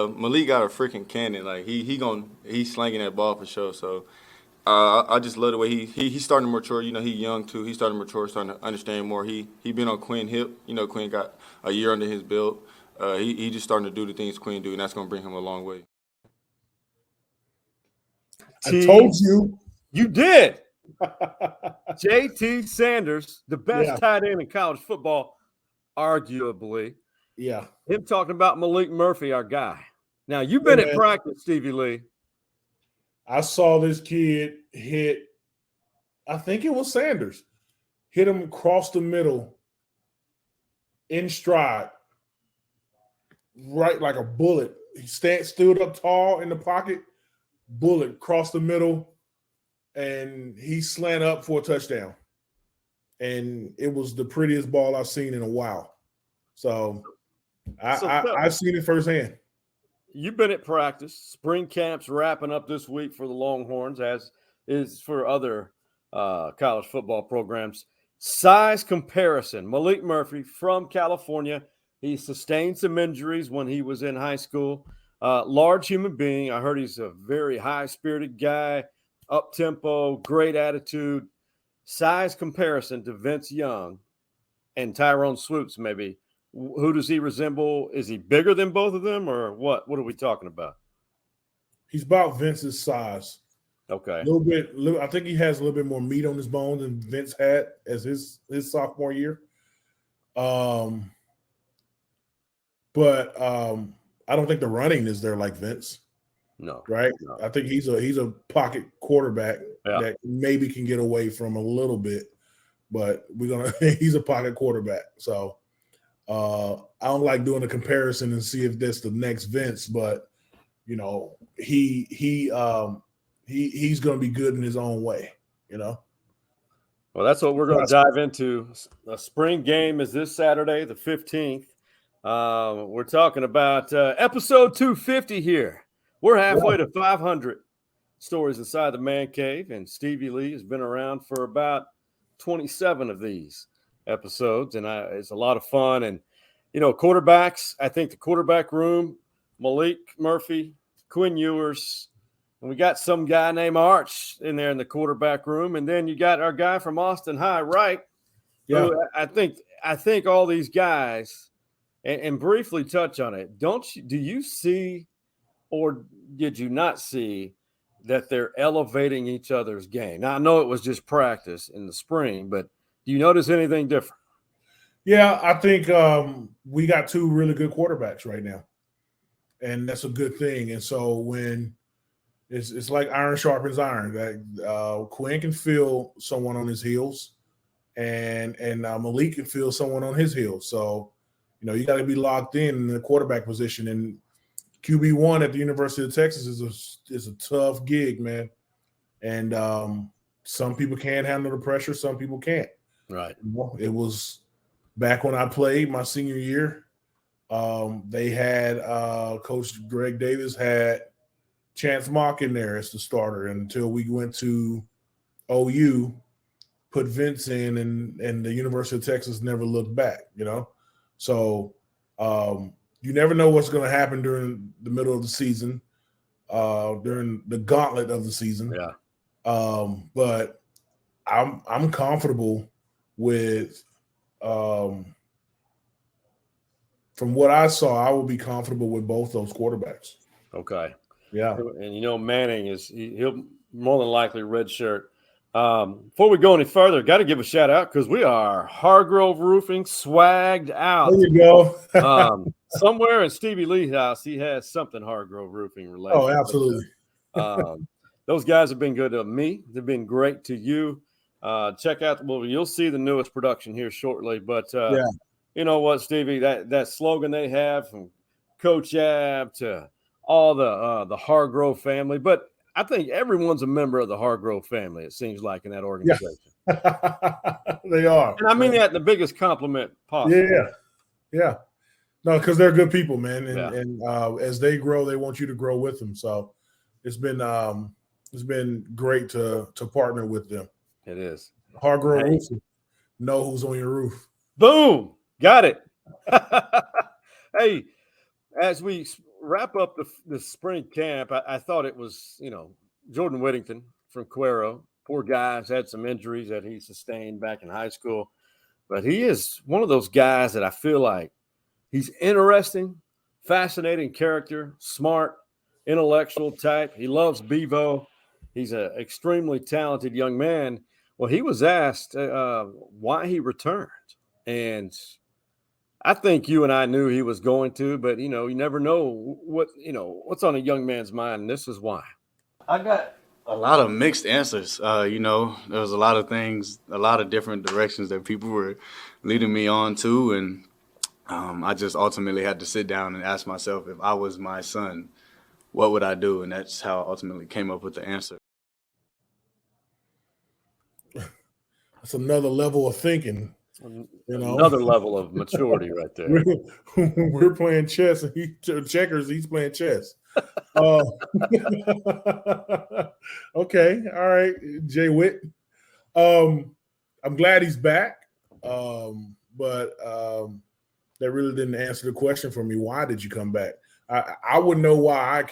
Malik got a freaking cannon. Like he's slinging that ball for sure. So I just love the way he's starting to mature. You know, he's young too. He's starting to mature, starting to understand more. He been on Quinn hip. You know, Quinn got a year under his belt. He just starting to do the things Quinn do, and that's gonna bring him a long way. I told you. You did. JT Sanders, the best tight end in college football, arguably. Yeah. Him talking about Malik Murphy, our guy. Now, you've been at practice, Stevie Lee. I saw this kid hit, I think it was Sanders, hit him across the middle in stride, right like a bullet. He stood up tall in the pocket, bullet across the middle, and he slant up for a touchdown. And it was the prettiest ball I've seen in a while. So I've seen it firsthand. You've been at practice. Spring camp's wrapping up this week for the Longhorns, as is for other college football programs. Size comparison. Malik Murphy from California. He sustained some injuries when he was in high school. Large human being. I heard he's a very high-spirited guy, up-tempo, great attitude. Size comparison to Vince Young and Tyrone Swoopes, maybe. Who does he resemble? Is he bigger than both of them, or what? What are we talking about? He's about Vince's size. Okay. A little bit. I think he has a little bit more meat on his bones than Vince had as his sophomore year. But I don't think the running is there like Vince. No. Right? No. I think he's a pocket quarterback that maybe can get away from a little bit, but he's a pocket quarterback. So I don't like doing a comparison and see if that's the next Vince, but you know, he's going to be good in his own way, you know. Well, that's what we're going to dive into. The spring game is this Saturday, the 15th. We're talking about episode 250 here. We're halfway to 500 stories inside the man cave, and Stevie Lee has been around for about 27 of these episodes, and it's a lot of fun. And you know, quarterbacks, I think the quarterback room, Malik Murphy, Quinn Ewers, and we got some guy named Arch in there in the quarterback room, and then you got our guy from Austin High, right? Yeah. Who I think all these guys, and briefly touch on it. Do you see, or did you not see, that they're elevating each other's game? Now, I know it was just practice in the spring, but do you notice anything different? Yeah, I think we got two really good quarterbacks right now, and that's a good thing. And so when it's like iron sharpens iron, that Quinn can feel someone on his heels, and Malik can feel someone on his heels. So you know, you got to be locked in the quarterback position. And QB1 at the University of Texas is a tough gig, man. And some people can't handle the pressure, some people can't. Right. It was back when I played my senior year. They had Coach Greg Davis had Chance Mock in there as the starter until we went to OU, put Vince in, and the University of Texas never looked back, you know. So you never know what's going to happen during the middle of the season, during the gauntlet of the season. Yeah. But I'm comfortable with from what I saw, I will be comfortable with both those quarterbacks. Okay. Yeah. And you know, Manning he'll more than likely redshirt. Before we go any further, got to give a shout out because we are Hargrove Roofing swagged out. There you go. Somewhere in Stevie Lee's house, he has something Hargrove Roofing related. Oh, absolutely. Those guys have been good to me. They've been great to you. Check out you'll see the newest production here shortly. But you know what, Stevie, that slogan they have from Coach Ab to all the Hargrove family, but I think everyone's a member of the Hargrove family, it seems like, in that organization. Yeah. They are. And I mean that in the biggest compliment possible. Yeah. No, because they're good people, man. And as they grow, they want you to grow with them. So it's been great to partner with them. It is. Hargrove Roofing. Know who's on your roof. Boom. Got it. Hey, as we wrap up the spring camp, I thought it was, Jordan Whittington from Cuero. Poor guy's had some injuries that he sustained back in high school. But he is one of those guys that I feel like he's interesting, fascinating character, smart, intellectual type. He loves Bevo. He's an extremely talented young man. Well, he was asked why he returned. And I think you and I knew he was going to, but, you never know what's on a young man's mind. And this is why. I got a lot of mixed answers. There was a lot of things, a lot of different directions that people were leading me on to. And I just ultimately had to sit down and ask myself, if I was my son, what would I do? And that's how I ultimately came up with the answer. That's another level of thinking. Another level of maturity right there. We're playing chess and checkers. He's playing chess. Okay, all right, Jay Witt. I'm glad he's back, but that really didn't answer the question for me. Why did you come back? I wouldn't know why I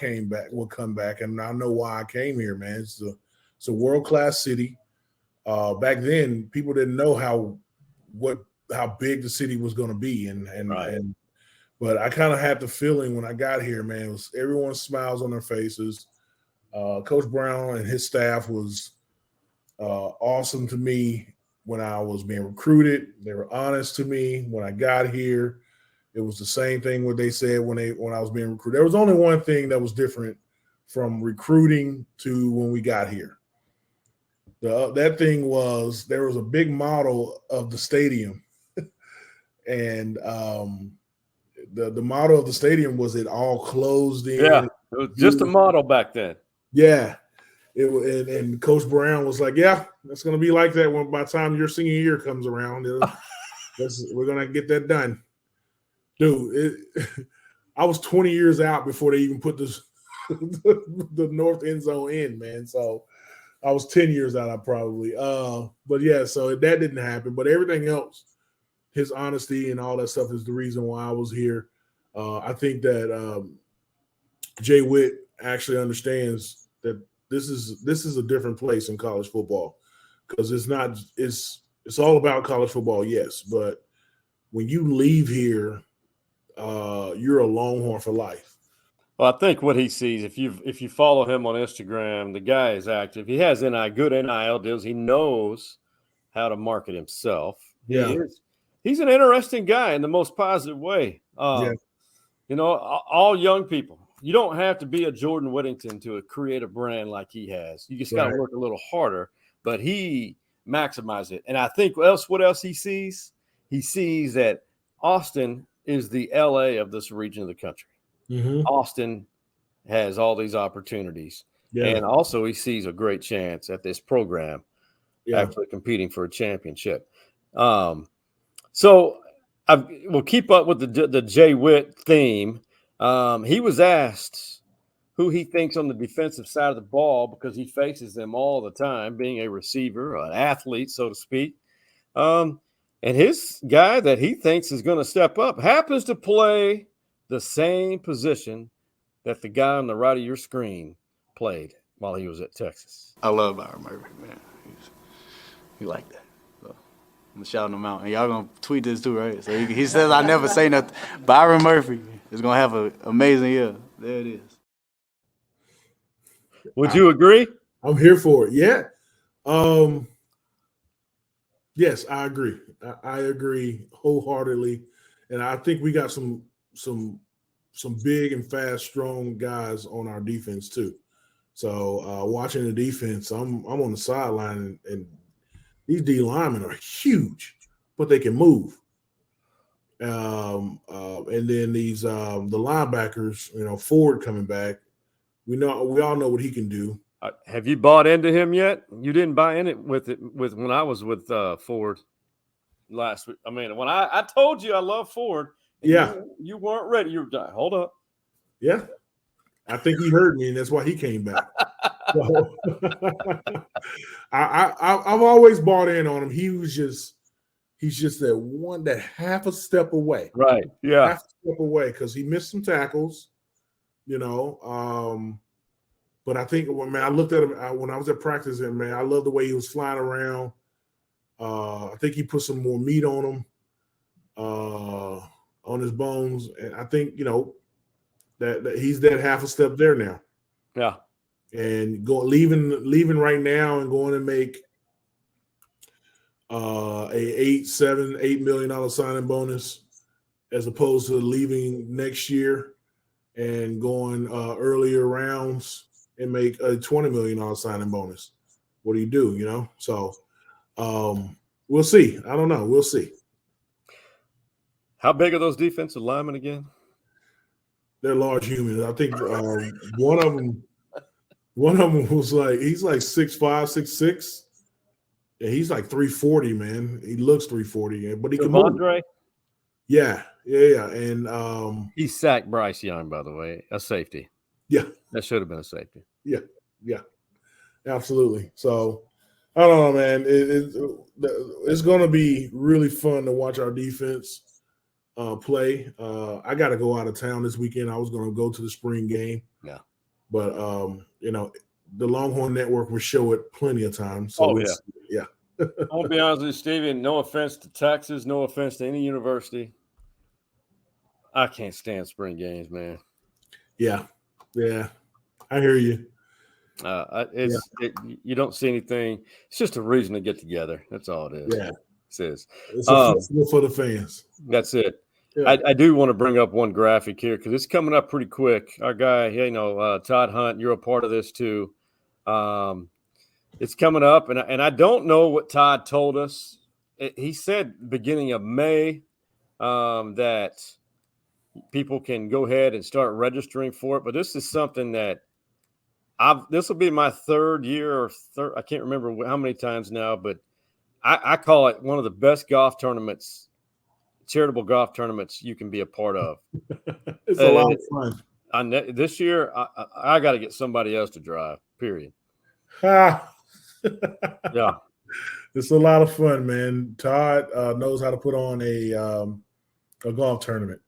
would come back, and I know why I came here, man. It's a world-class city. Back then, people didn't know how big the city was going to be, but I kind of had the feeling when I got here, man, it was everyone's smiles on their faces. Coach Brown and his staff was awesome to me when I was being recruited. They were honest to me when I got here. It was the same thing what they said when I was being recruited. There was only one thing that was different from recruiting to when we got here. That thing was there was a big model of the stadium, and the model of the stadium was it all closed in. Yeah, it was just a model back then. Yeah, and Coach Brown was like, "Yeah, it's going to be like that when by the time your senior year comes around, we're going to get that done." Dude, I was 20 years out before they even put the north end zone in, man. So I was 10 years out, probably. But yeah, so that didn't happen. But everything else, his honesty and all that stuff is the reason why I was here. I think that Jay Witt actually understands that this is a different place in college football, because it's all about college football, yes, but when you leave here, you're a Longhorn for life. Well, I think what he sees, if you follow him on Instagram, the guy is active. He has good NIL deals. He knows how to market himself. Yeah. He's an interesting guy in the most positive way. Yeah. All young people, you don't have to be a Jordan Whittington to create a brand like he has. You just got to work a little harder, but he maximizes it. And I think what else he sees? He sees that Austin is the LA of this region of the country. Mm-hmm. Austin has all these opportunities. Yeah. And also he sees a great chance at this program actually competing for a championship. So we'll keep up with the Jay Witt theme. He was asked who he thinks on the defensive side of the ball, because he faces them all the time, being a receiver, an athlete, so to speak. And his guy that he thinks is going to step up happens to play the same position that the guy on the right of your screen played while he was at Texas. I love Byron Murphy, man. He like that. So I'm shouting him out. And y'all going to tweet this too, right? So he says I never say nothing. Byron Murphy is going to have an amazing year. There it is. Would you agree? I'm here for it. Yeah. Yes, I agree. I agree wholeheartedly. And I think we got some big and fast, strong guys on our defense too. So watching the defense, I'm on the sideline, and these D linemen are huge, but they can move. And then these the linebackers, Ford coming back. We all know what he can do. Have you bought into him yet? You didn't buy in it with when I was with Ford last week. I mean, when I told you I love Ford, you weren't ready. You were hold up. Yeah, I think he heard me, and that's why he came back. So, I've always bought in on him. He's just that half a step away. Right. Yeah. Half a step away, because he missed some tackles. you know. But I think when I looked at him when I was at practice, and man, I love the way he was flying around. I think he put some more meat on him, on his bones, and I think that he's that half a step there now. Yeah, and leaving right now and going to make $8 million signing bonus, as opposed to leaving next year and going earlier rounds and make a $20 million signing bonus. What do you do? So we'll see. I don't know. We'll see. How big are those defensive linemen again? They're large humans. I think one of them was he's like 6'5", 6'6". Yeah, he's like 340, man. He looks 340, but he can move. Yeah. And he sacked Bryce Young, by the way, a safety. Yeah, that should have been a safety. Yeah, absolutely. So I don't know, man. It's going to be really fun to watch our defense play. I got to go out of town this weekend. I was going to go to the spring game. Yeah, but the Longhorn Network will show it plenty of times. So yeah. I'll be honest with you, Stevie. No offense to Texas, no offense to any university. I can't stand spring games, man. Yeah, I hear you. You don't see anything. It's just a reason to get together. That's all it is. Yeah, it's a festival for the fans. That's it. Yeah. I do want to bring up one graphic here because it's coming up pretty quick. Our guy, Todd Hunt, you're a part of this too. It's coming up, and I don't know what Todd told us. He said beginning of May that people can go ahead and start registering for it. But this is something that this will be my third year I can't remember how many times now, but I call it one of the best golf tournaments, charitable golf tournaments you can be a part of. It's a lot of fun. This year, I got to get somebody else to drive, period. Yeah. It's a lot of fun, man. Todd knows how to put on a golf tournament.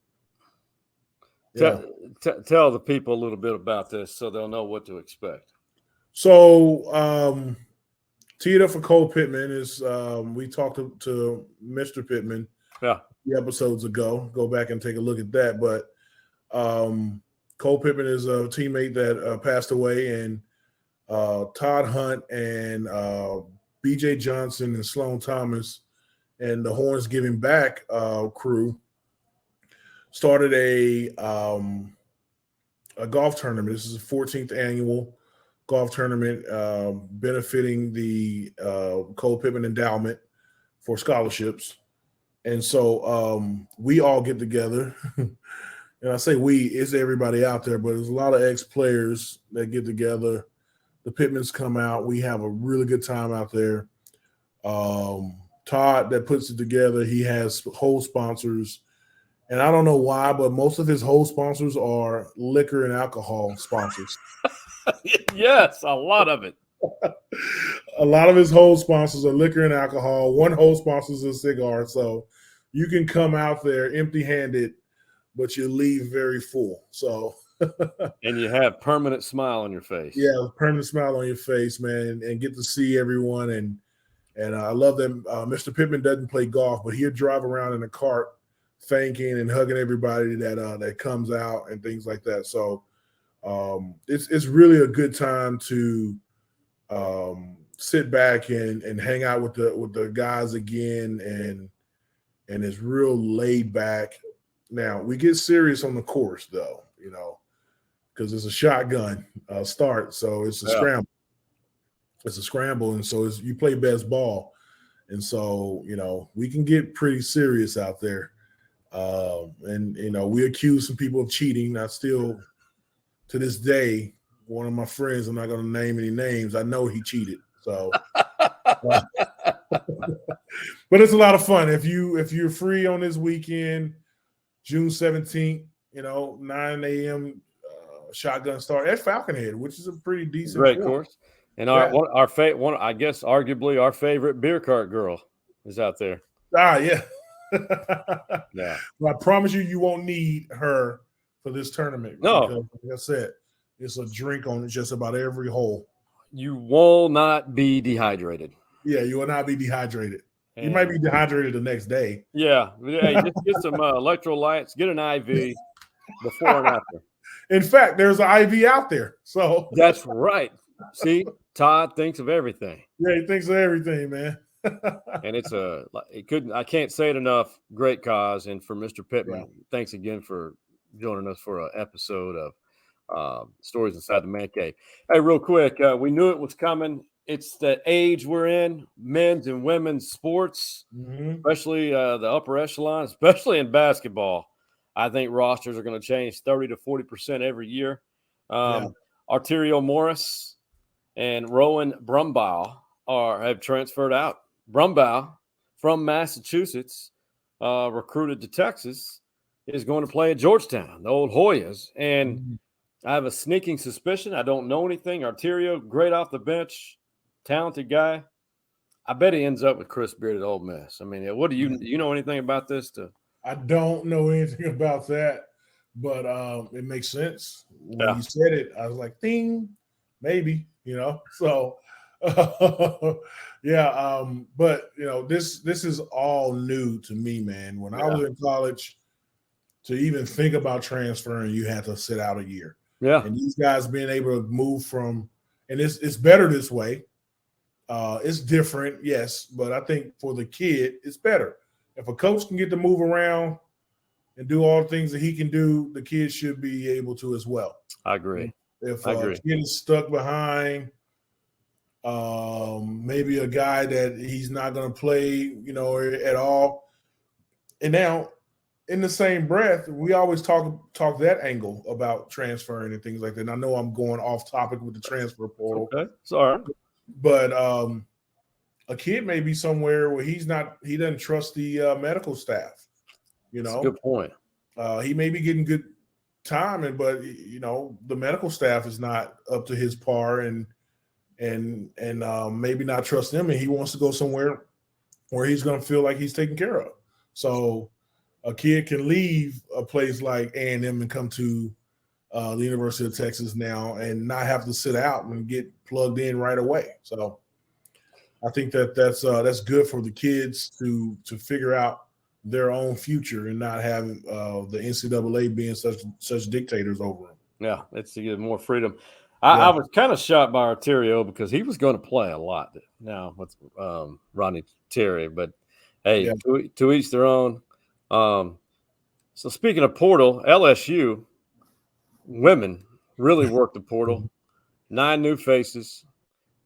Yeah. Tell the people a little bit about this so they'll know what to expect. So, teed up for Cole Pittman is we talked to Mr. Pittman the episodes ago. Go back and take a look at that. But Cole Pittman is a teammate that passed away, and Todd Hunt and B.J. Johnson and Sloan Thomas and the Horns Giving Back crew started a golf tournament. This is the 14th annual golf tournament benefiting the Cole Pittman Endowment for scholarships. And so we all get together. And I say we, it's everybody out there, but there's a lot of ex-players that get together. The Pittmans come out. We have a really good time out there. Todd that puts it together, he has whole sponsors. And I don't know why, but most of his whole sponsors are liquor and alcohol sponsors. Yes, a lot of it. A lot of his whole sponsors are liquor and alcohol. One whole sponsor is a cigar. So you can come out there empty-handed, but you leave very full. So and you have permanent smile on your face. Yeah, permanent smile on your face, man, and get to see everyone. And I love that Mr. Pittman doesn't play golf, but he'll drive around in a cart thanking and hugging everybody that comes out and things like that. So it's really a good time to sit back and hang out with the guys again, and it's real laid back. Now we get serious on the course though, because it's a shotgun start, so it's a scramble. It's a scramble, and so you play best ball, and so we can get pretty serious out there. And we accuse some people of cheating. I still, to this day, one of my friends, I'm not going to name any names, I know he cheated. So, but it's a lot of fun. If you're free on this weekend, June 17th, 9 a.m. Shotgun start at Falconhead, which is a pretty decent course. And I guess arguably our favorite beer cart girl is out there. Yeah. Yeah. Well, I promise you won't need her for this tournament. No. Because, like I said, it's a drink on just about every hole. You will not be dehydrated. Yeah, you will not be dehydrated. You And, might be dehydrated the next day. Yeah. Hey, just get some electrolytes, get an IV before and after. In fact, there's an IV out there. So That's right. See, Todd thinks of everything. yeah, he thinks of everything, man. And I can't say it enough. Great cause. And for Mr. Pittman, thanks again for joining us for an episode of Stories Inside the Man Cave. Hey, real quick, we knew it was coming. It's the age we're in, men's and women's sports, especially the upper echelon, especially in basketball. I think rosters are going to change 30 to 40% every year. Arterio Morris and Rowan Brumbaugh have transferred out. Brumbaugh from Massachusetts, recruited to Texas, is going to play at Georgetown, the old Hoyas. And I have a sneaking suspicion. I don't know anything. Arterio, great off the bench, talented guy. I bet he ends up with Chris Beard at Ole Miss. I mean, what do you know anything about this? I don't know anything about that, but it makes sense. When you said it, I was like, ding, maybe, So but this is all new to me, man. When I was in college, to even think about transferring, you had to sit out a year. Yeah. And these guys being able to move from, and it's better this way. It's different, yes, but I think for the kid, it's better. If a coach can get to move around and do all the things that he can do, the kid should be able to as well. I agree. If a kid is stuck behind, maybe a guy that he's not going to play, at all. And now, in the same breath, we always talk that angle about transferring and things like that. And I know I'm going off topic with the transfer portal. Okay, sorry. But a kid may be somewhere where he doesn't trust the medical staff. That's a good point. He may be getting good time, but the medical staff is not up to his par, and maybe not trust them, and he wants to go somewhere where he's going to feel like he's taken care of. So a kid can leave a place like A&M and come to the University of Texas now and not have to sit out and get plugged in right away. So I think that's good for the kids to figure out their own future and not have the NCAA being such dictators over them. Yeah, it's to give more freedom. I was kind of shocked by Arterio because he was going to play a lot now with Rodney Terry. But, hey, to each their own. So speaking of portal, LSU women really worked the portal. 9 new faces,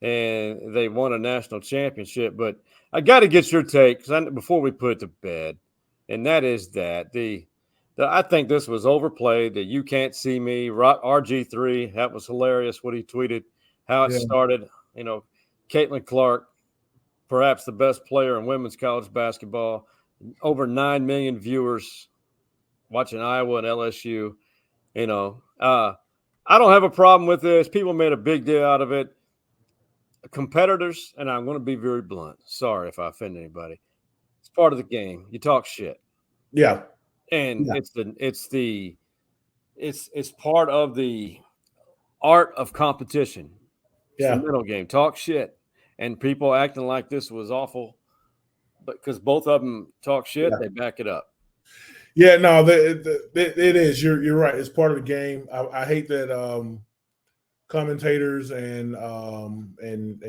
and they won a national championship. But I got to get your take before we put it to bed, and that is that I think this was overplayed, that you can't see me. RG3, that was hilarious what he tweeted, how it started. Caitln Clark, perhaps the best player in women's college basketball, over 9 million viewers watching Iowa and LSU. I don't have a problem with this. People made a big deal out of it. Competitors, and I'm going to be very blunt. Sorry if I offend anybody. It's part of the game. You talk shit. Yeah. And it's part of the art of competition. It's the mental game. Talk shit. And people acting like this was awful, but because both of them talk shit, they back it up. Yeah, no, it is. You're right. It's part of the game. I hate that commentators and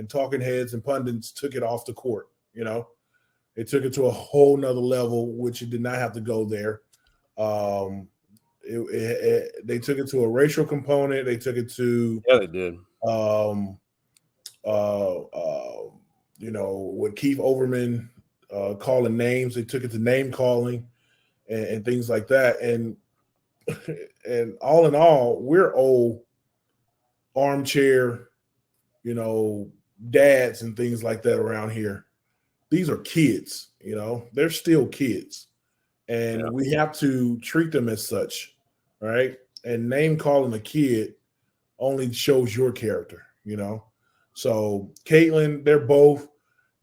talking heads and pundits took it off the court. It took it to a whole nother level, which it did not have to go there. They took it to a racial component. They took it to they did. With Keith Overman calling names, they took it to name calling and things like that. And all in all, we're old armchair, dads and things like that around here. These are kids, they're still kids. And we have to treat them as such, right? And name calling a kid only shows your character, So Caitln, they're both.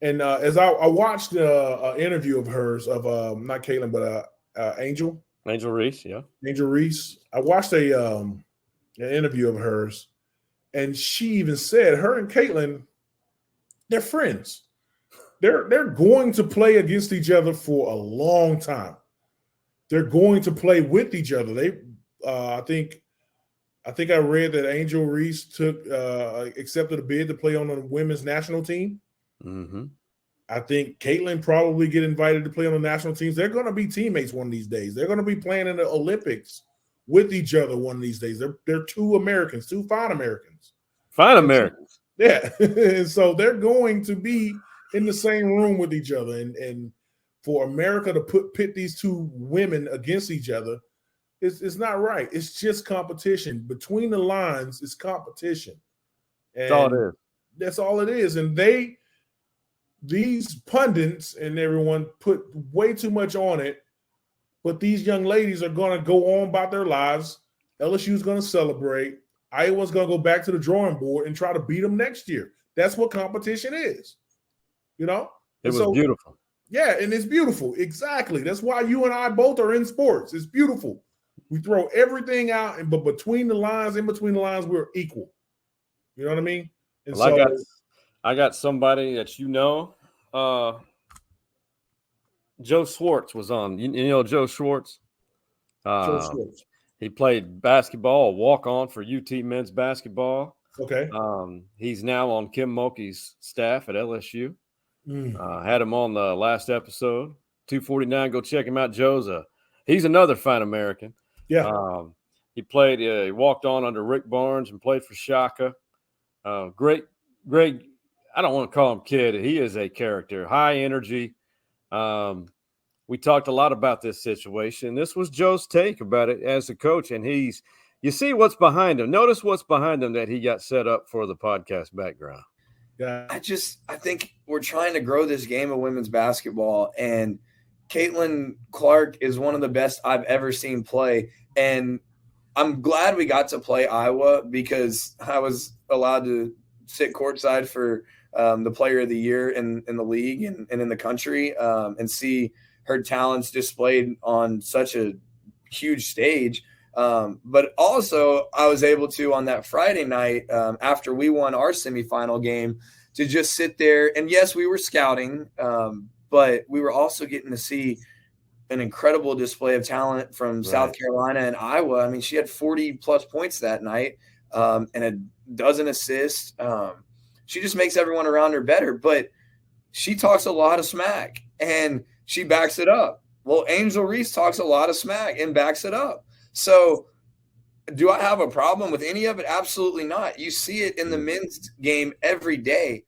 And as I watched an interview of hers, of not Caitln, but Angel, Angel Reese, yeah. Angel Reese. I watched an interview of hers, and she even said her and Caitlin, they're friends. They're going to play against each other for a long time. They're going to play with each other. I think I read that Angel Reese accepted a bid to play on the women's national team. Mm-hmm. I think Caitlin probably get invited to play on the national teams. They're going to be teammates one of these days. They're going to be playing in the Olympics with each other one of these days. They're two Americans, two fine Americans. Fine Americans. Yeah. And so they're going to be in the same room with each other. And for America to pit these two women against each other, it's not right. It's just competition. Between the lines, it's competition. And that's all it is. That's all it is. And these pundits and everyone put way too much on it, but these young ladies are going to go on about their lives. LSU's going to celebrate. Iowa's going to go back to the drawing board and try to beat them next year. That's what competition is. You know? It was beautiful. Yeah, and it's beautiful. Exactly. That's why you and I both are in sports. It's beautiful. We throw everything out, but in between the lines, we're equal. You know what I mean? And well, I got somebody that Joe Schwartz was on. You know Joe Schwartz? Joe Schwartz. He played basketball, a walk-on for UT men's basketball. Okay. He's now on Kim Mulkey's staff at LSU. Had him on the last episode, 249. Go check him out. He's another fine American. Yeah. He played. He walked on under Rick Barnes and played for Shaka. Great. I don't want to call him kid. He is a character, high energy. We talked a lot about this situation. This was Joe's take about it as a coach, and you see what's behind him. Notice what's behind him that he got set up for the podcast background. Yeah. I think we're trying to grow this game of women's basketball, and Caitln Clark is one of the best I've ever seen play. And I'm glad we got to play Iowa because I was allowed to sit courtside for the player of the year in the league and in the country and see her talents displayed on such a huge stage. But also I was able to, on that Friday night, after we won our semifinal game, to just sit there. And yes, we were scouting, but we were also getting to see an incredible display of talent from South Carolina and Iowa. I mean, she had 40-plus points that night and a dozen assists. She just makes everyone around her better. But she talks a lot of smack, and she backs it up. Well, Angel Reese talks a lot of smack and backs it up. So do I have a problem with any of it? Absolutely not. You see it in the men's game every day.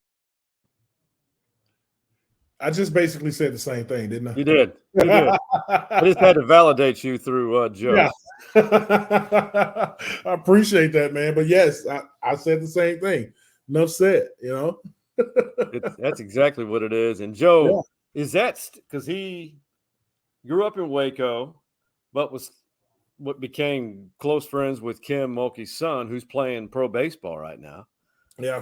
I just basically said the same thing, didn't I? You did. I just had to validate you through Joe. Yeah. I appreciate that, man. But yes, I said the same thing. Enough said, you know. That's exactly what it is. And Joe, is that because he grew up in Waco, but was what became close friends with Kim Mulkey's son, who's playing pro baseball right now. Yeah.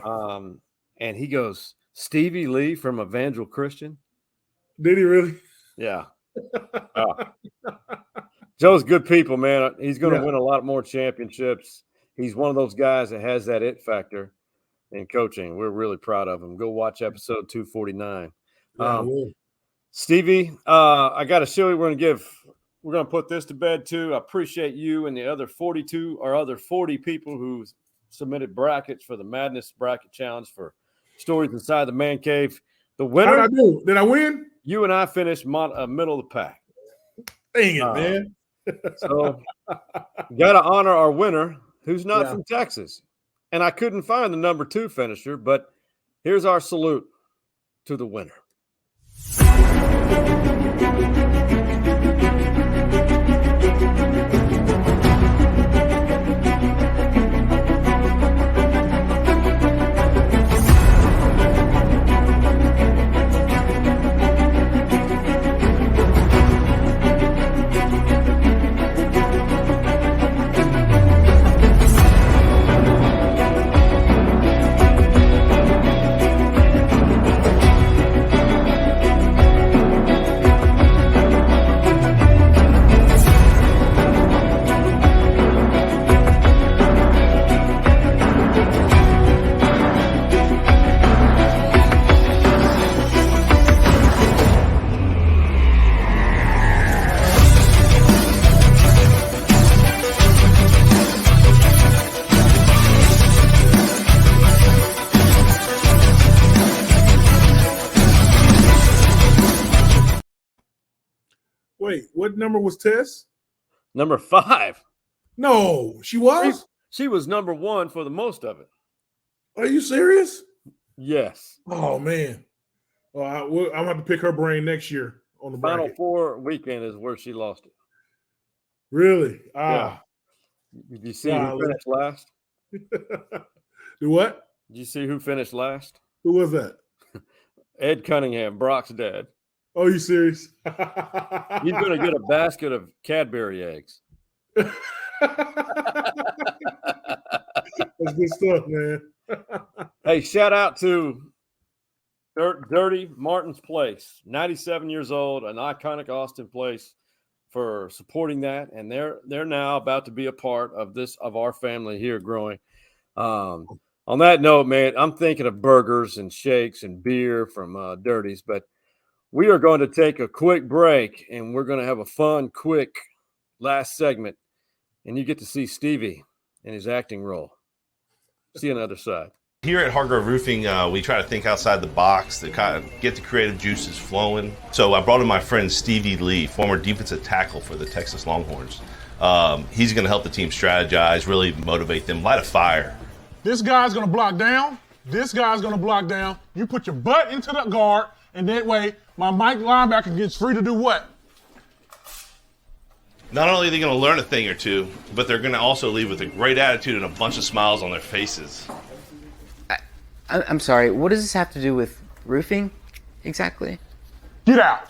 And he goes, Stevie Lee from Evangel Christian. Did he really? Yeah. Joe's good people, man. He's going to win a lot more championships. He's one of those guys that has that it factor in coaching. We're really proud of him. Go watch episode 249. Stevie, I got to show you. We're going to put this to bed too. I appreciate you and the other 40 people who submitted brackets for the Madness Bracket Challenge for Stories Inside the Man Cave. The winner. How'd I do? Did I win? You and I finished middle of the pack. Dang it, man. So got to honor our winner, who's not from Texas. And I couldn't find the number 2 finisher, but here's our salute to the winner. what number was Tess? Number 5. No, she was. She was number 1 for the most of it. Are you serious? Yes. Oh man. Well, I'm gonna have to pick her brain next year on the Final bracket. Four weekend is where she lost it. Really? Yeah. Did you see who finished last? Do what? Did you see who finished last? Who was that? Ed Cunningham, Brock's dad. Oh, you serious? He's going to get a basket of Cadbury eggs. That's good stuff, man. Hey, shout out to Dirty Martin's Place, 97 years old, an iconic Austin place, for supporting that, and they're now about to be a part of our family here growing. On that note, man, I'm thinking of burgers and shakes and beer from Dirty's, but we are going to take a quick break, and we're going to have a fun, quick last segment, and you get to see Stevie in his acting role. See you on the other side. Here at Hargrove Roofing, we try to think outside the box to kind of get the creative juices flowing. So I brought in my friend Stevie Lee, former defensive tackle for the Texas Longhorns. He's going to help the team strategize, really motivate them, light a fire. This guy's going to block down. This guy's going to block down. You put your butt into the guard, and that way my Mike linebacker gets free to do what? Not only are they going to learn a thing or two, but they're going to also leave with a great attitude and a bunch of smiles on their faces. I'm sorry, what does this have to do with roofing exactly? Get out.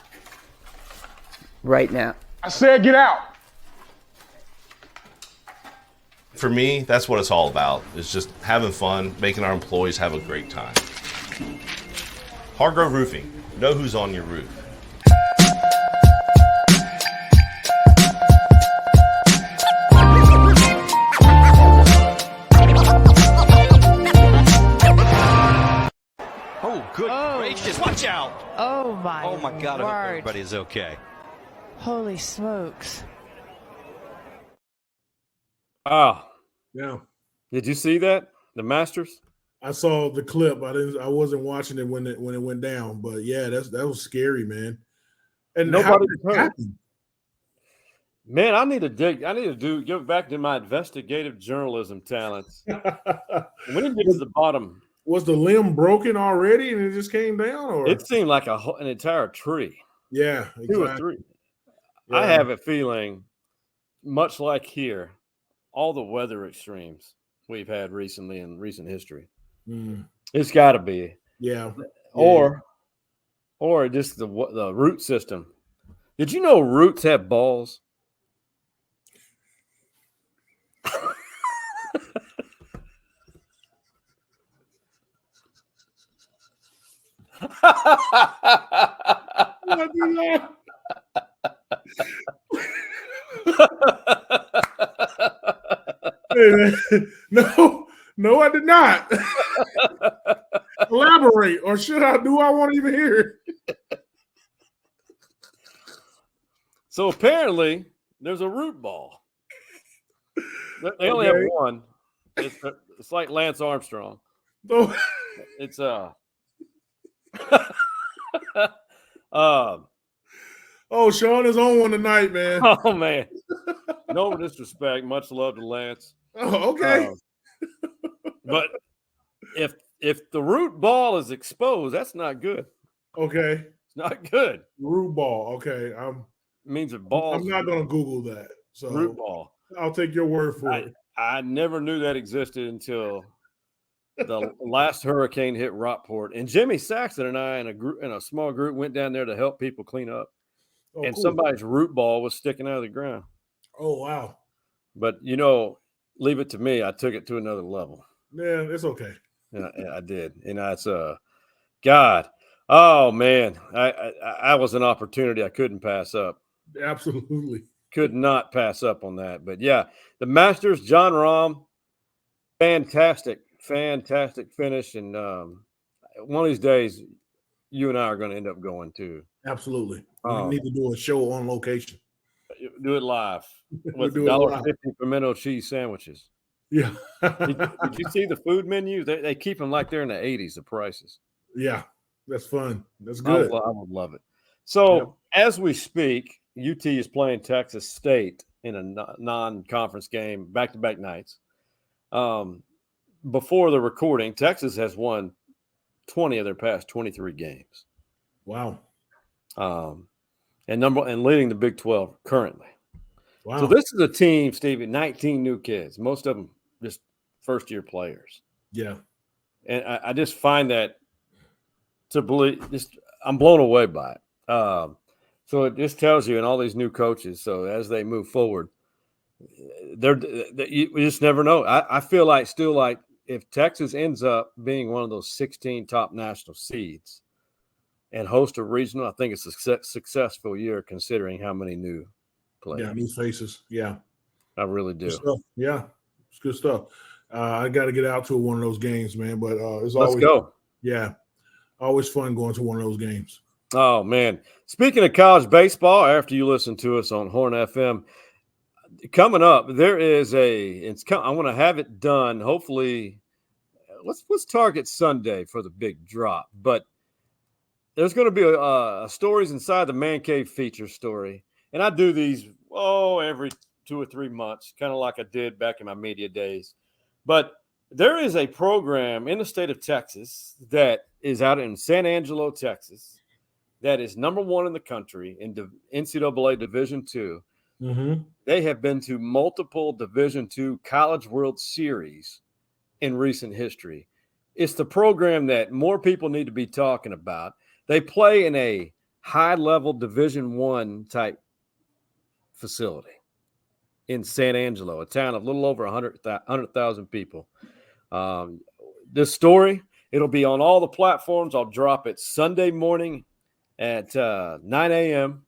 Right now. I said get out. For me, that's what it's all about. It's just having fun, making our employees have a great time. Hargrove Roofing. Know who's on your roof. Good gracious, watch out! Oh my God, I hope word. everybody's okay. Holy smokes. Oh, Yeah. did you see that? The Masters? I saw the clip. I wasn't watching it when it went down, but yeah, that was scary, man. And Nobody how did was it hurt. happen? Man, I need to give back to my investigative journalism talents. We need to get to the bottom. Was the limb broken already and it just came down? Or It seemed like an entire tree. yeah, 2 or exactly. 3. Yeah. I have a feeling, much like here, all the weather extremes we've had recently in recent history. It's got to be. Yeah. Or just the root system. Did you know roots have balls? No, I did not. Elaborate, or should I? Do I want to even hear it? So apparently, there's a root ball. They only have one. It's like Lance Armstrong. Oh. It's Oh, Sean is on one tonight, man. Oh man, no disrespect. Much love to Lance. Oh, okay. But if the root ball is exposed, that's not good. Okay. It's not good. Root ball. Okay. It means a ball. I'm not gonna Google that. So root ball. I'll take your word for it. I never knew that existed until the last hurricane hit Rockport. And Jimmy Saxon and I in a small group went down there to help people clean up. Oh, and cool. somebody's root ball was sticking out of the ground. Oh, wow. But leave it to me. I took it to another level. Yeah, it's okay. And I did. And it's God. Oh man. I was an opportunity I couldn't pass up. Absolutely. Could not pass up on that. But yeah, the Masters, John Rahm, fantastic finish. And one of these days, you and I are going to end up going too. Absolutely. We need to do a show on location. Do it live with do it live. $1.50 pimento cheese sandwiches. Yeah. Did you see the food menu? They keep them like they're in the 80s, the prices. Yeah, that's fun. That's good. I would love it. So as we speak, UT is playing Texas State in a non-conference game, back-to-back nights. Before the recording, Texas has won 20 of their past 23 games. Wow. And leading the Big 12 currently. Wow. So this is a team, Stevie, 19 new kids, most of them just first-year players. Yeah. And I just find that to believe, I'm blown away by it. So it just tells you, and all these new coaches, so as they move forward, we just never know. I feel like if Texas ends up being one of those 16 top national seeds and host a regional, I think it's a successful year considering how many new players. Yeah, new faces. Yeah. I really do. Yeah, it's good stuff. I got to get out to one of those games, man. But it's Let's always go. Yeah, always fun going to one of those games. Oh man! Speaking of college baseball, after you listen to us on Horn FM, coming up there is I want to have it done. Hopefully, let's target Sunday for the big drop. But there's going to be a stories inside the Man Cave feature story, and I do these every 2 or 3 months, kind of like I did back in my media days. But there is a program in the state of Texas that is out in San Angelo, Texas, that is number 1 in the country in NCAA Division II. Mm-hmm. They have been to multiple Division II College World Series in recent history. It's the program that more people need to be talking about. They play in a high-level Division I type facility in San Angelo, a town of a little over 100,000 people. This story, it'll be on all the platforms. I'll drop it Sunday morning at 9 a.m.,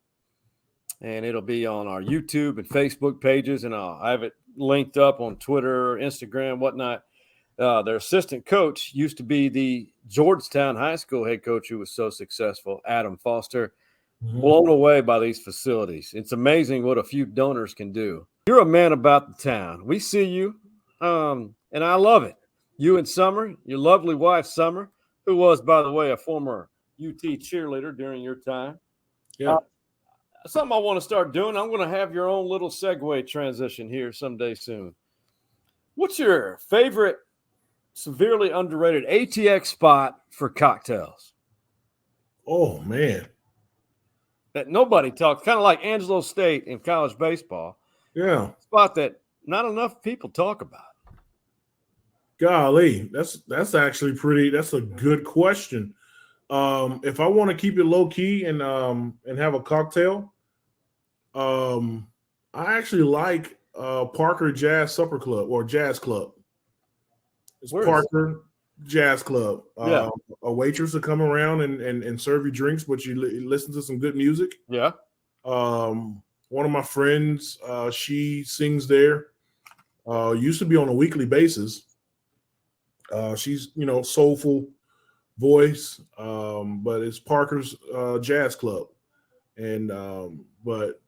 and it'll be on our YouTube and Facebook pages, and I'll have it linked up on Twitter, Instagram, whatnot. Their assistant coach used to be the Georgetown High School head coach who was so successful, Adam Foster. Mm-hmm. Blown away by these facilities. It's amazing what a few donors can do. You're a man about the town. We see you, and I love it. You and Summer, your lovely wife, Summer, who was, by the way, a former UT cheerleader during your time. Yeah. Something I want to start doing, I'm going to have your own little segue transition here someday soon. What's your favorite severely underrated ATX spot for cocktails? Oh, man. That nobody talks, kind of like Angelo State in college baseball. Yeah. Spot that not enough people talk about. Golly, that's actually that's a good question. If I want to keep it low key and have a cocktail, I actually like Parker Jazz Supper Club or Jazz Club. It's Parker Jazz Club. Yeah. A waitress will come around and serve you drinks, but you listen to some good music. Yeah. One of my friends, she sings there. Used to be on a weekly basis. She's soulful voice, but it's Parker's Jazz Club, and but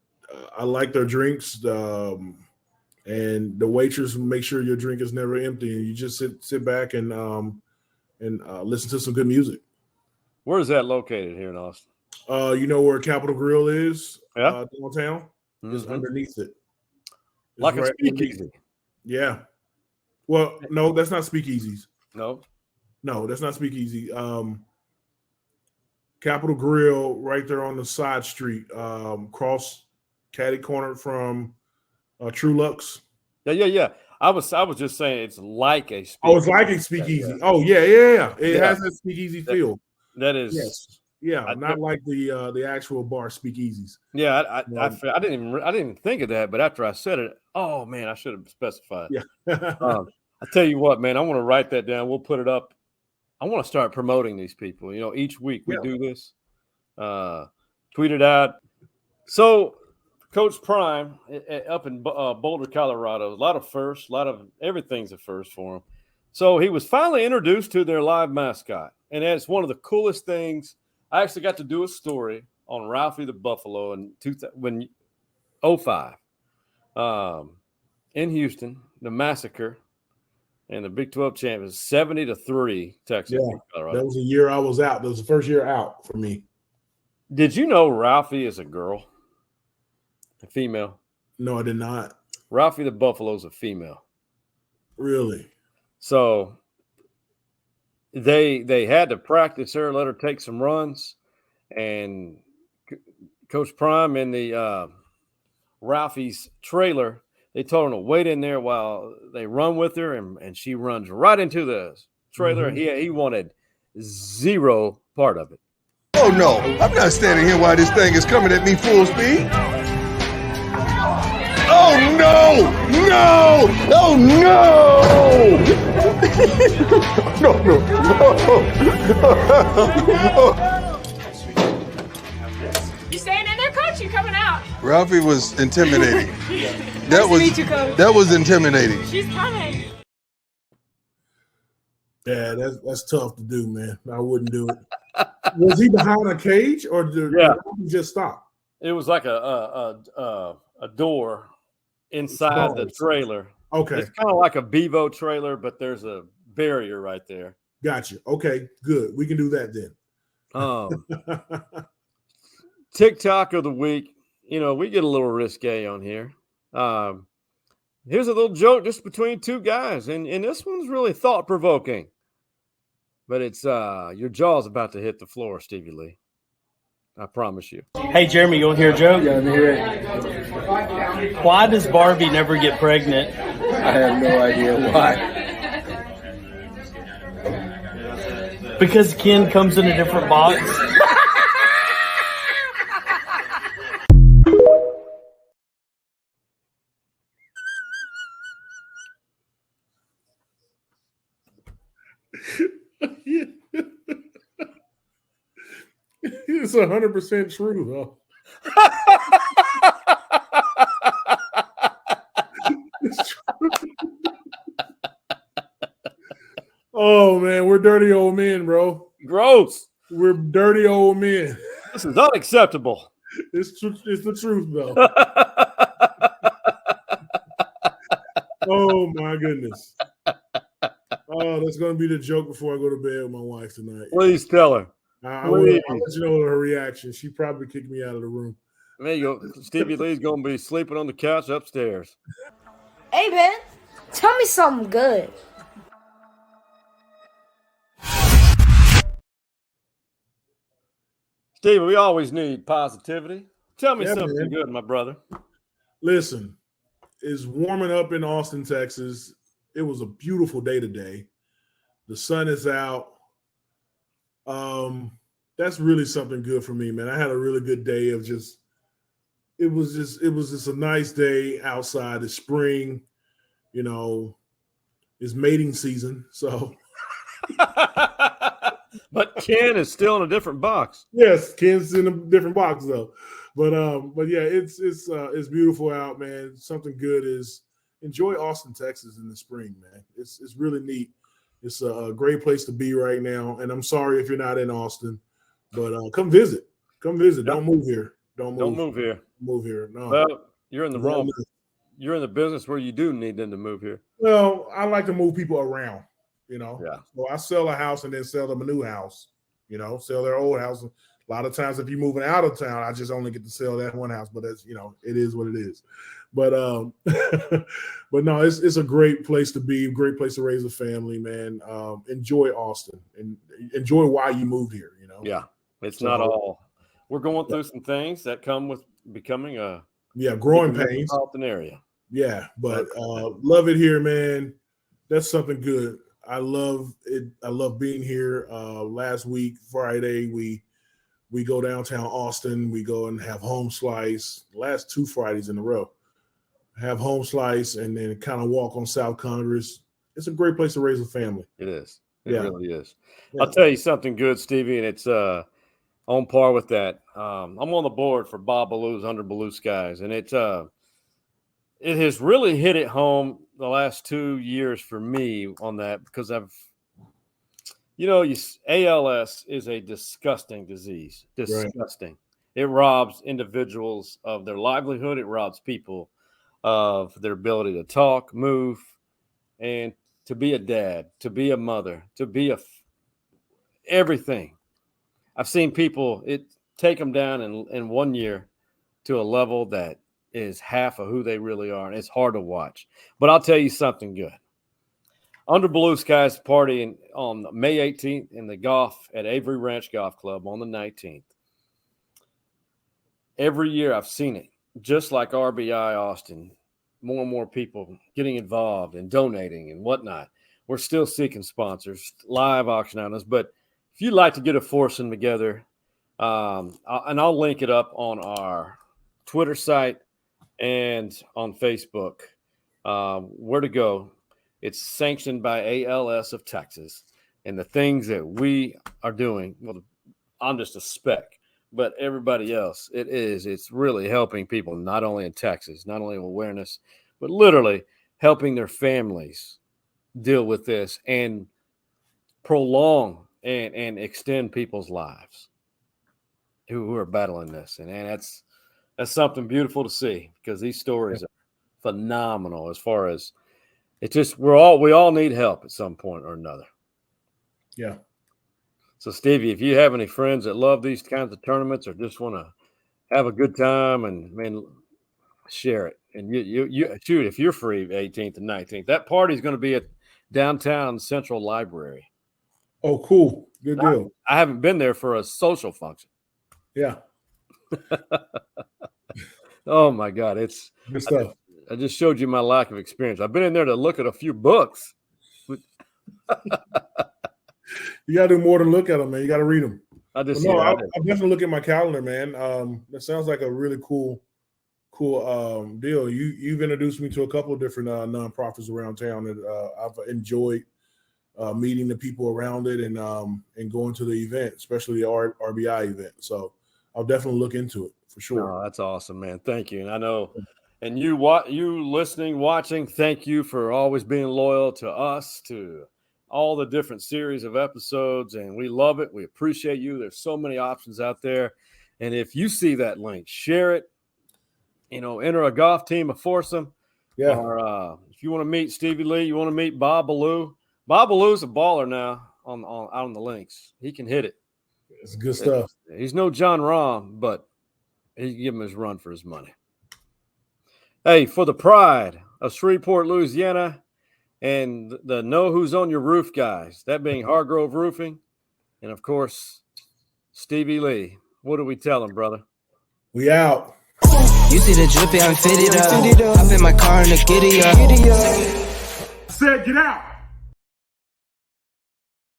I like their drinks. And the waitress make sure your drink is never empty, and you just sit back and listen to some good music. Where is that located here in Austin? You know where Capitol Grill is? Yeah. Downtown. Mm-hmm. It's underneath it. It's like a right speakeasy. Yeah. Well, no, that's not speakeasies. No, that's not speakeasy. Capitol Grill right there on the side street, cross catty corner from True Lux. Yeah. I was just saying it's like a speakeasy. Oh, it's like a speakeasy. Yeah. Oh, yeah. It has that speakeasy feel. That is. Yes. Yeah, not like the actual bar speakeasies. Yeah, I didn't even think of that, but after I said it, oh man, I should have specified. Yeah. I tell you what, man, I want to write that down. We'll put it up. I want to start promoting these people. Each week we do this. Tweet it out. So, Coach Prime up in Boulder, Colorado, a lot of firsts, a lot of everything's a first for him. So he was finally introduced to their live mascot, and that's one of the coolest things. I actually got to do a story on Ralphie the Buffalo in 2005 in Houston, the massacre and the Big 12 champions, 70-3 Texas. Yeah, Colorado. that was the year I was out. That was the first year out for me. Did you know Ralphie is a girl? A female. No, I did not. Ralphie the Buffalo's a female. Really? So they had to practice her, let her take some runs, and Coach Prime in the Ralphie's trailer, they told her to wait in there while they run with her, and she runs right into the trailer. Mhm. He wanted zero part of it. Oh no, I'm not standing here while this thing is coming at me full speed. Oh no! No! Oh no! No. You staying in there, Coach? You coming out? Ralphie was intimidating. Nice to meet you, Coach. That was intimidating. She's coming. Yeah, that's tough to do, man. I wouldn't do it. Was he behind a cage or did he just stop? It was like a door inside the trailer. Okay. It's kind of like a Bevo trailer, but there's a barrier right there. Gotcha. Okay, good. We can do that then. TikTok of the week. You know, we get a little risque on here. Here's a little joke just between two guys, and this one's really thought-provoking. But it's your jaw's about to hit the floor, Stevie Lee. I promise you. Hey, Jeremy, you want to hear a joke? Yeah, hear it. Why does Barbie never get pregnant? I have no idea why. Because Ken comes in a different box. It's 100% true, though. It's true. Oh man, we're dirty old men, bro. Gross. We're dirty old men. This is unacceptable. It's the truth, though. Oh my goodness. Oh, that's gonna be the joke before I go to bed with my wife tonight. Please tell her. I'll let you know her reaction. She probably kicked me out of the room. There you go. Stevie Lee's gonna be sleeping on the couch upstairs. Hey, man, tell me something good. Stevie, we always need positivity. Tell me something man. good, my brother. Listen, it's warming up in Austin, Texas. It was a beautiful day today. The sun is out. That's really something good for me, man. I had a really good day of it was just a nice day outside. It's spring, you know, it's mating season. So but Ken is still in a different box. yes, Ken's in a different box though. But yeah, it's beautiful out, man. Something good is enjoy Austin, Texas in the spring, man. It's really neat. It's a great place to be right now. And I'm sorry if you're not in Austin, but come visit. Come visit. Don't move here. Don't move here. Move here. No. Well, you're in the wrong. You're in the business where you do need them to move here. Well, I like to move people around, you know. Yeah. So I sell a house and then sell them a new house, you know, sell their old house. A lot of times if you're moving out of town, I just only get to sell that one house, but that's, you know, it is what it is. But but no, it's a great place to be, great place to raise a family, man. Enjoy Austin and enjoy why you moved here, you know. Yeah. It's not all. We're going through some things that come with becoming a growing pains. Metropolitan area. Yeah, but love it here, man. That's something good. I love it. I love being here. Last week, Friday, we go downtown Austin. We go and have home slice. Last 2 Fridays in a row. Have home slice and then kind of walk on South Congress. It's a great place to raise a family. It is. It Yeah. really is. Yeah. I'll tell you something good, Stevie, and it's on par with that. I'm on the board for Bob Ballou's Under Blue Skies, and it has really hit it home the last 2 years for me on that because ALS is a disgusting disease. Disgusting. Right. It robs individuals of their livelihood. It robs people of their ability to talk, move, and to be a dad, to be a mother, to be everything. I've seen people take them down in 1 year to a level that is half of who they really are, and it's hard to watch. But I'll tell you something good. Under Blue Skies party on May 18th in the golf at Avery Ranch Golf Club on the 19th. Every year I've seen it, just like RBI Austin, more and more people getting involved and donating and whatnot. We're still seeking sponsors, live auction items. But if you'd like to get a foursome together, and I'll link it up on our Twitter site and on Facebook, where to go. It's sanctioned by ALS of Texas. And the things that we are doing, well, I'm just a speck, but everybody else, it's really helping people, not only in Texas, not only awareness, but literally helping their families deal with this and prolong and extend people's lives who are battling this. And that's something beautiful to see, because these stories are phenomenal as far as it's just we all need help at some point or another. Yeah. So Stevie, if you have any friends that love these kinds of tournaments or just want to have a good time, and share it. And you shoot, if you're free 18th and 19th, that party's going to be at downtown Central Library. Oh, cool. Good deal. I haven't been there for a social function. Yeah. Oh my God. It's good stuff. I just showed you my lack of experience. I've been in there to look at a few books. You got to do more than look at them, man. You got to read them. I'll definitely look at my calendar, man. That sounds like a really cool deal. You've introduced me to a couple of different nonprofits around town that I've enjoyed meeting the people around it and going to the event, especially the RBI event. So I'll definitely look into it for sure. Oh, that's awesome, man. Thank you. And I know, and you listening, watching, thank you for always being loyal to us, to all the different series of episodes, and we love it. We appreciate you. There's so many options out there. And if you see that link, share it. Enter a golf team, a foursome. Yeah. Or if you want to meet Stevie Lee, you want to meet Bob Ballou. Bob Ballou's a baller now out on the links. He can hit it. It's good stuff. He's no John Rahm, but he can give him his run for his money. Hey, for the pride of Shreveport, Louisiana, and the Know Who's on Your Roof guys, that being Hargrove Roofing, and of course, Stevie Lee. What do we tell him, brother? We out. You see the drippy, I'm fitted up. Hop in my car and the giddy up. Said get out.